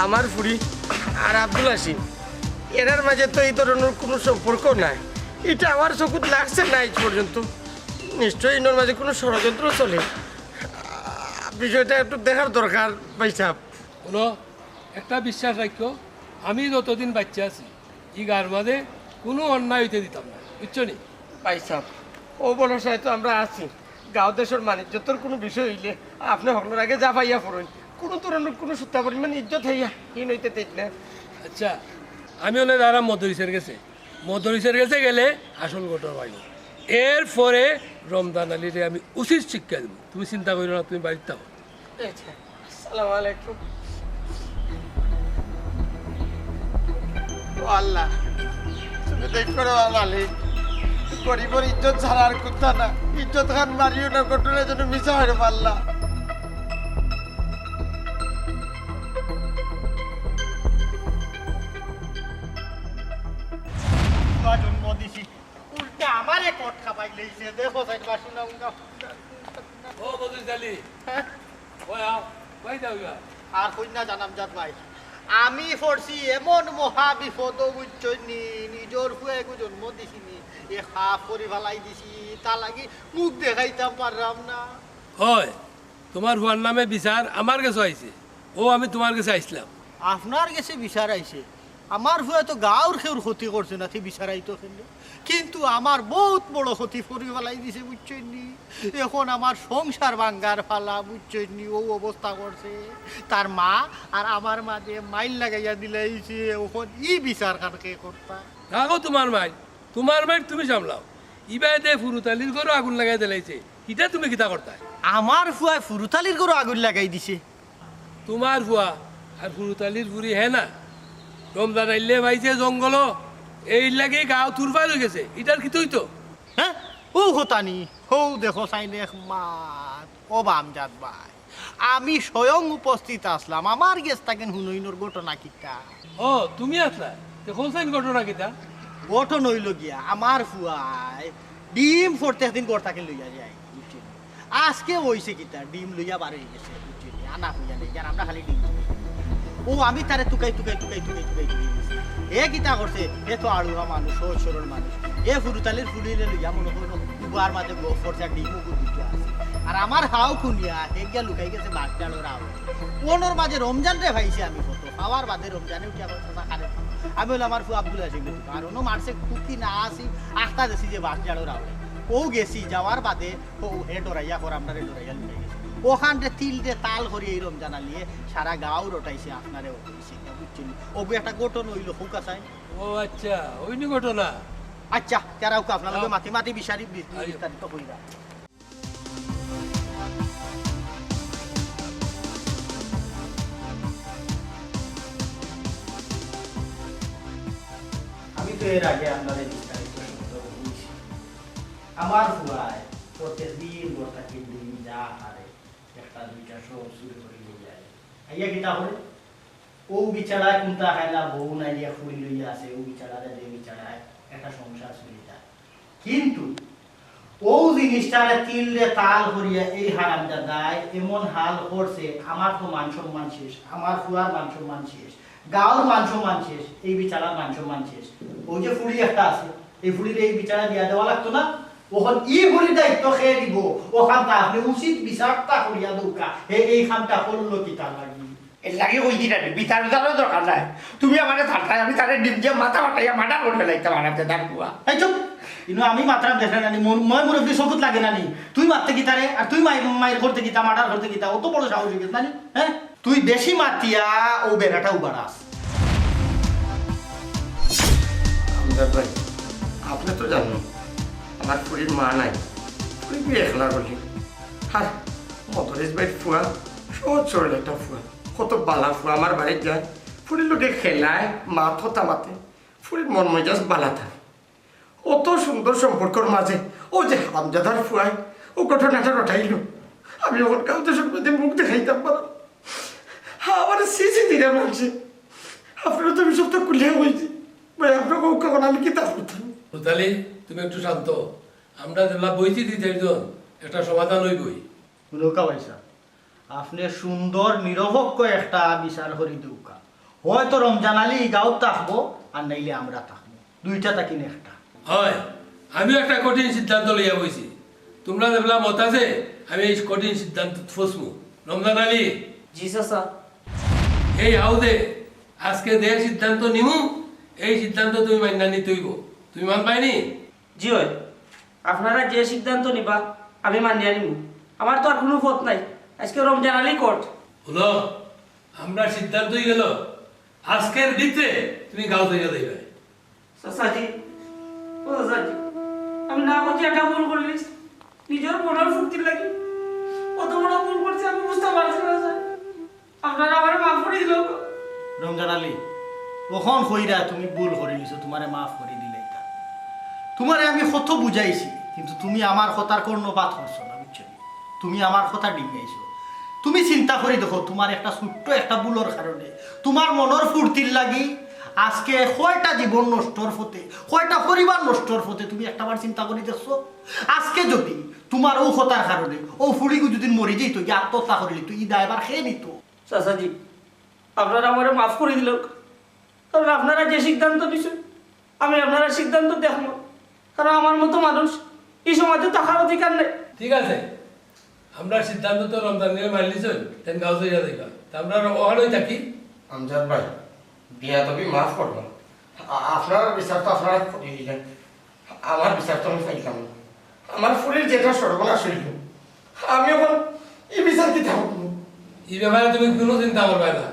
আমার ফুরি আর আব্দুল হাশিম এরার মাঝে তো এই ধরনের কোনো সম্পর্ক নাই এটা আমার চকুত লাগছে না আজ পর্যন্ত নিশ্চয়ই এনার মাঝে কোনো ষড়যন্ত্র চলে বিষয়টা একটু দেখার দরকার ভাই সাহেব শুনো একটা বিশ্বাস রাখো আমি যতদিন বাচ্চা আছি ই গার মাঝে কোনো অন্যায় হইতে দিতাম না বুঝছো নি ভাই সাহেব ও বলসায় তো আমরা আছি গাঁও দেশের মানিজ্যতর কোনো বিষয় হইলে আপনি হকলোর আগে যা পাইয়া পড়ুন কোনো ধরনের কোনো সুতা পরিমাণ ইজ্জত হইয়া হীন হইতে তেজ না আচ্ছা আমি অনেক আরাম মদরিসের গেছে গেলে আসল ঘটনা পাইব এরপরে রমজান আলীরে আমি উচিত শিক্ষা দেব তুমি চিন্তা করো না তুমি বাড়িতে থাকো আসসালামু আলাইকুম ও আল্লাহ তুমি দেখো রে মালিক গরিবর ইজ্জত ছাড়া আর কোথা না ইজ্জত খান মারিও না ঘটনার জন্য মিশা হয়ে পারলা জন্ম দিছি উল্টা আমারে কট খাবাই লইছে দেখো সাইড বাসি না উঙ্গা ও মদরিস আলী ওই আও কই দাও ইয়া আর কই না জানাম জাত ভাই আমি পড়ছি এমন মহা বিপদ বুঝছনি নিজর ফুয়ে গো জন্ম দিছিনি এ খাপ করে ফেলাই দিছি তা লাগি মুখ দেখাইতাম পারলাম না হয় তোমার হুয়ার নামে বিচার আমার কাছে আইছে ও আমি তোমার কাছে আইছিলাম আপনার কাছে বিচার আইছে আমার ফুয়ে তো গাঁর খেউর ক্ষতি করছে না বিচারাইতো খেলে কিন্তু আমার বহুত বড় ক্ষতি করে ফেলাই দিছে বুঝছনি এখন আমার সংসার ভাঙ্গার ফালা বুঝছনি ও অবস্থা করছে তার মা আর আমার মাঝে মাইল লাগাইয়া দিলাইছে ওখন ই বিচার কারকে করতা রাখো তোমার মাই তুমি সামলাও ইবাই দে ফুরুতালির ঘরও আগুন লাগাই দিলাইছে ইটা তুমি কিতা করতা আমার ফুয়ায় ফুরুতালির গরু আগুন লাগাই দিছে তোমার হুয়া আর ফুরুতালির ফুরি হে না রমজান আইলে ভাইছে জঙ্গল এই লাগে গাও তুরফাই হয়ে গেছে ইটার কি তুই তো হ্যাঁ ও হতানি হৌ দেখো চাইলে মাত ও বামজাদ ভাই আমি স্বয়ং উপস্থিত আসলাম আমার গেছ থাকেন হুনইনোর ঘটনা কিতা ও তুমি আসলা দেখুন সাইন ঘটনা কিতা গঠন হইল গিয়া আমার ফুয়ায় ডিম ফোরতে দিন গড় থাকেন লইয়া যায় বুঝছি আজকে হইছে কিতা ডিম লইয়া বাড়ি গেছে বুঝছি আনা হইয়া নেই আর আমরা খালি ডিম ও আমি তারে টুকাই এ কিতা করছে এ তো আড়ুয়া মানুষ সহজ সরল মানুষ এ ফুরুতালির ফুলিলে লইয়া মনে করো উবার মাঝে ফরচা ডিমও দুটো আছে আর আমার হাও খুনিয়া একগা লুকাই গেছে বাগডালোর আও কোনোর মাঝে রমজান রে ভাইছে আমি কত খাওয়ার বাদে রমজানে উঠিয়া কথা খারে আমি বলে আমার ফু আব্দুল হাসিম আর অন্য মারছে খুকি না আসি আখতা দেছি যে বাগডালোর আও ও গেছি যাওয়ার বাদে ও হে ডরাইয়া কর আপনারে ডরাইয়া লুকাই গেছে ওখানটা তিল দিয়ে তাল করি এই রমজান আলিয়ে সারা গাঁও রটাইছে আপনারে বুঝছেন ও একটা গঠন হইল হুকা চাই ও আচ্ছা ওইনি ঘটনা আচ্ছা তারাও আপনার মাতি মাতি বিচারি বিস্তারিত কইরা এর আগে আপনার এই বিস্তারিত সুন্দর বলছি। আমার ফুয়ায় প্রত্যেকদিন গোটা দিন যা হারে একটা দুইটা সব শুরু করে নিয়ে যায় আইয়া কিতা করে ও বিচারা কোনটা খাইলা বউ নাইয়া ফুল লইয়া আছে ও বিচারা যে বিচারায় একটা সংসার চলে যায় কিন্তু ও জিনিসটারে তিলরে তাল করিয়া এই হারামজাদায় এমন হাল করছে আমার তো মান সম্মান শেষ আমার ফুয়ার মান সম্মান শেষ গাঁর মান সম্মান শেষ এই বিচারার মান সম্মান শেষ ও যে ফুড়ি একটা আছে এই ফুড়ির এই বিচারা দিয়া দেওয়া লাগতো না ওখান ই ফুড়ির দায়িত্ব খেয়ে দিব ওখানটা আপনি উচিত বিচারটা করিয়া দৌকা এই খানটা করলো কি তার লাগি এর লাগে ওই দিন বিচার বিচারও দরকার নাই তুমি আমার থাকায় আমি তাদের ডিম দিয়ে মাথা মাথাইয়া মাথা করতে লাগতাম আনাতে তার বুয়া এই চুপ কিন্তু আমি মাত্রা দেখে নানি মই মুরব্বী সবুত লাগে নানি তুই মারতে কি তারে আর তুই মায়ের করতে গীতা মার্ডার করতে গীতা অত বড় সাহস হয়ে গেছে নানি হ্যাঁ তুই বেশি মাতিয়া ও বেড়াটা উবাড়াস আমজাদ ভাই আপনি তো জানেন আমার ফুরির মা নাই ফুরি বিয়ে খেলা করলি আর মতরেশ ভাই ফুয়া সহজ সরল একটা ফুয়া কত বালা ফুয়া আমার বাড়িতে যায় ফুরির লোকে খেলায় মা থতা মাতে ফুরির মন মেজাজ বালা থাকে অত সুন্দর সম্পর্কর মাঝে ও যে আমজাদার ফুয়ায় ও ঘটনাটা রটাইল আমি ওর কাউতে সম্পর্কে মুখ দেখাইতাম পারো আমার সিসি দিলে মানছে আপনারা তো আমি সব তো কুলিয়া হয়েছি ভাই আপনার কখন আমি কি তা করতাম তাহলে তুমি একটু শান্ত আমরা যেগুলা বইছি দিই চারজন একটা সমাধান হইবই নৌকা পয়সা আপনি সুন্দর নিরপেক্ষ একটা বিচার করি দৌকা হয়তো রমজান আলী গাঁও থাকবো আর নাইলে আমরা থাকবো দুইটা থাকি একটা হয় আমিও একটা কঠিন সিদ্ধান্ত লইয়া বইছি তোমরা যেগুলা মত আছে আমি এই কঠিন সিদ্ধান্ত ফসমু রমজান আলী জি চাচা এই হাউদে আজকে যে সিদ্ধান্ত নিমু এই সিদ্ধান্ত তুমি মান্না নিতে হইব তুমি মান পাইনি জি হয় আপনারা যে সিদ্ধান্ত নিবা আমি মানিয়ে নিব আমার তো আর কোনো পথ নাই আজকে রমজান আলী কোর্ট হলো আমরা সিদ্ধান্তই গেল আজকের ভিতরে তুমি গাঁও থেকে যাইবে চাচাজি ও চাচাজি আমি না করছি একটা ভুল করলিস নিজের মনের ফুর্তির লাগে কত বড় ভুল করছি আমি বুঝতে পারছি না স্যার আপনারা আমার মাফ করে দিল রমজান আলী কখন কইরা তুমি ভুল করে নিছো তোমারে মাফ করে দিলে এটা তোমারে আমি কত বুঝাইছি কিন্তু তুমি আমার কথার কর্ণপাত করছো না বুঝছো তুমি আমার কথা ডিঙাইছো তুমি চিন্তা করে দেখো তোমার একটা ছোট্ট একটা ভুলের কারণে তোমার মনের ফুর্তির লাগি আজকে কয়টা জীবন নষ্টর ফতে কয়টা পরিবার নষ্টর ফতে তুমি একটাবার চিন্তা করে দেখছো আজকে যদি তোমার ও কথার কারণে ও ফুড়িগু যদি মরে যেত গিয়ে আত্মহত্যা করলি তুই ঈদ এবার খেয়ে নিত চাচাজি আপনারা আমার মাফ করে দিল কারণ আপনারা যে সিদ্ধান্ত নিছেন আমি আপনারা সিদ্ধান্ত দেখব কারণ আমার মতো মানুষ এই সমাজে থাকার অধিকার নেই ঠিক আছে আমরা সিদ্ধান্ত তো রমজান নিয়ে মানলিছই তেন গাঁও থেকে যাইবা তা আমরা ওখানেই থাকি আমজাদ ভাই বিয়া তবে মাফ করবো আপনার বিচার তো আপনারা করে দিলেন আমার বিচার তো আমি পাইলাম না আমার ফুলের যেটা সর্বনাশ হইল আমি এখন এই বিচার কি থাকবো এই ব্যাপারে তুমি কোনো চিন্তা করবে না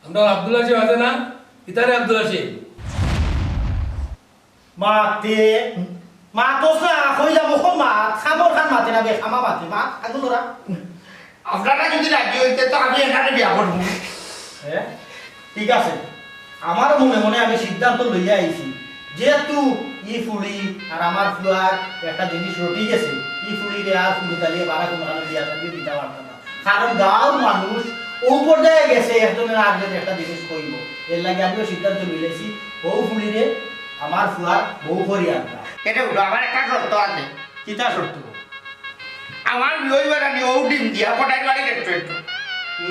আমরা আব্দুল হাসিম আছে না ইতারে আব্দুল হাসিম মাতে মা তো না কই যাব কোন মা খামর খান মাতে না বে খামা মাতে মা আগুন ধরা আপনারা যদি রাজি হইতে তো আমি এখানে বিয়া করবো হ্যাঁ ঠিক আছে আমার মনে মনে আমি সিদ্ধান্ত লইয়া আইছি যেহেতু ই ফুলি আর আমার ফুয়ার একটা জিনিস রটি গেছে ই ফুলি রে আর ফুলি দালিয়ে বাড়া কোনো কারণে দিয়া দিয়ে দিতে পারতাম না কারণ গাঁর মানুষ ও পর্যায়ে গেছে একজনের আরেকজন একটা জিনিস কইব এর লাগে আমিও সিদ্ধান্ত লইলেছি ও ফুলি রে আমার ফুয়ার বউ করি আনতা এটা উঠো আমার একটা শর্ত আছে কিতা শর্ত আমার রবিবার আমি ও ডিম দিয়া কোটাই বাড়ি রেস্টুরেন্ট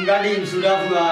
গাড়ি সুরা ফুয়া